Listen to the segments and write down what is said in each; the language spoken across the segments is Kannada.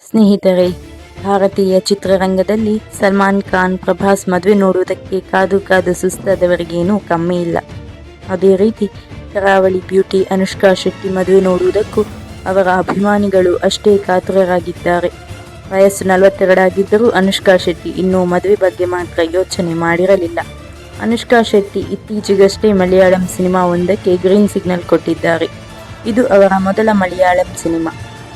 ಸ್ನೇಹಿತರೆ, ಭಾರತೀಯ ಚಿತ್ರರಂಗದಲ್ಲಿ ಸಲ್ಮಾನ್ ಖಾನ್ ಪ್ರಭಾಸ್ ಮದುವೆ ನೋಡುವುದಕ್ಕೆ ಕಾದು ಕಾದು ಸುಸ್ತಾದವರಿಗೇನೂ ಕಮ್ಮಿ ಇಲ್ಲ. ಅದೇ ರೀತಿ ಕರಾವಳಿ ಬ್ಯೂಟಿ ಅನುಷ್ಕಾ ಶೆಟ್ಟಿ ಮದುವೆ ನೋಡುವುದಕ್ಕೂ ಅವರ ಅಭಿಮಾನಿಗಳು ಅಷ್ಟೇ ಕಾತುರರಾಗಿದ್ದಾರೆ. ವಯಸ್ಸು 42 ಆಗಿದ್ದರೂ ಅನುಷ್ಕಾ ಶೆಟ್ಟಿ ಇನ್ನೂ ಮದುವೆ ಬಗ್ಗೆ ಮಾತ್ರ ಯೋಚನೆ ಮಾಡಿರಲಿಲ್ಲ. ಅನುಷ್ಕಾ ಶೆಟ್ಟಿ ಇತ್ತೀಚೆಗಷ್ಟೇ ಮಲಯಾಳಂ ಸಿನಿಮಾ ಒಂದಕ್ಕೆ ಗ್ರೀನ್ ಸಿಗ್ನಲ್ ಕೊಟ್ಟಿದ್ದಾರೆ. ಇದು ಅವರ ಮೊದಲ ಮಲಯಾಳಂ ಸಿನಿಮಾ.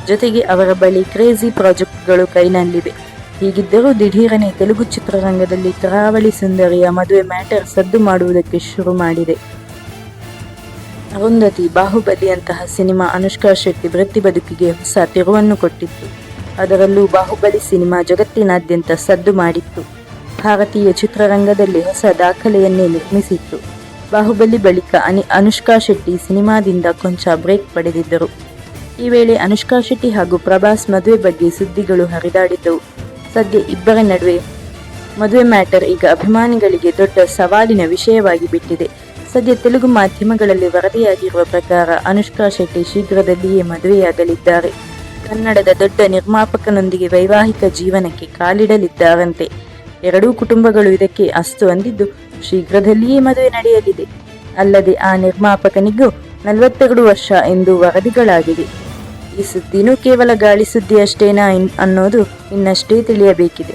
ಜೊತೆಗೆ ಅವರ ಬಳಿ ಕ್ರೇಜಿ ಪ್ರಾಜೆಕ್ಟ್ಗಳು ಕೈನಲ್ಲಿವೆ. ಹೀಗಿದ್ದರೂ ದಿಢೀರನೆ ತೆಲುಗು ಚಿತ್ರರಂಗದಲ್ಲಿ ಕರಾವಳಿ ಸುಂದರಿಯ ಮದುವೆ ಮ್ಯಾಟರ್ ಸದ್ದು ಮಾಡುವುದಕ್ಕೆ ಶುರು ಮಾಡಿದೆ. ಅರುಂಧತಿ, ಬಾಹುಬಲಿಯಂತಹ ಸಿನಿಮಾ ಅನುಷ್ಕಾ ಶೆಟ್ಟಿ ವೃತ್ತಿ ಬದುಕಿಗೆ ಹೊಸ ತಿರುವನ್ನು ಕೊಟ್ಟಿತ್ತು. ಅದರಲ್ಲೂ ಬಾಹುಬಲಿ ಸಿನಿಮಾ ಜಗತ್ತಿನಾದ್ಯಂತ ಸದ್ದು ಮಾಡಿತ್ತು. ಭಾರತೀಯ ಚಿತ್ರರಂಗದಲ್ಲಿ ಹೊಸ ದಾಖಲೆಯನ್ನೇ ನಿರ್ಮಿಸಿತ್ತು. ಬಾಹುಬಲಿ ಬಳಿಕ ಅನುಷ್ಕಾ ಶೆಟ್ಟಿ ಸಿನಿಮಾದಿಂದ ಕೊಂಚ ಬ್ರೇಕ್ ಪಡೆದಿದ್ದರು. ಈ ವೇಳೆ ಅನುಷ್ಕಾ ಶೆಟ್ಟಿ ಹಾಗೂ ಪ್ರಭಾಸ್ ಮದುವೆ ಬಗ್ಗೆ ಸುದ್ದಿಗಳು ಹರಿದಾಡಿದ್ದವು. ಸದ್ಯ ಇಬ್ಬರ ನಡುವೆ ಮದುವೆ ಮ್ಯಾಟರ್ ಈಗ ಅಭಿಮಾನಿಗಳಿಗೆ ದೊಡ್ಡ ಸವಾಲಿನ ವಿಷಯವಾಗಿ ಬಿಟ್ಟಿದೆ. ಸದ್ಯ ತೆಲುಗು ಮಾಧ್ಯಮಗಳಲ್ಲಿ ವರದಿಯಾಗಿರುವ ಪ್ರಕಾರ ಅನುಷ್ಕಾ ಶೆಟ್ಟಿ ಶೀಘ್ರದಲ್ಲಿಯೇ ಮದುವೆಯಾಗಲಿದ್ದಾರೆ. ಕನ್ನಡದ ದೊಡ್ಡ ನಿರ್ಮಾಪಕನೊಂದಿಗೆ ವೈವಾಹಿಕ ಜೀವನಕ್ಕೆ ಕಾಲಿಡಲಿದ್ದಾರಂತೆ. ಎರಡೂ ಕುಟುಂಬಗಳು ಇದಕ್ಕೆ ಅಸ್ತು ಅಂದಿದ್ದು ಶೀಘ್ರದಲ್ಲಿಯೇ ಮದುವೆ ನಡೆಯಲಿದೆ. ಅಲ್ಲದೆ ಆ ನಿರ್ಮಾಪಕನಿಗೂ 42 ವರ್ಷ ಎಂದು ವರದಿಗಳಾಗಿದೆ. ಈ ಸುದ್ದಿನೂ ಕೇವಲ ಗಾಳಿ ಸುದ್ದಿ ಅಷ್ಟೇನಾ ಅನ್ನೋದು ಇನ್ನಷ್ಟೇ ತಿಳಿಯಬೇಕಿದೆ.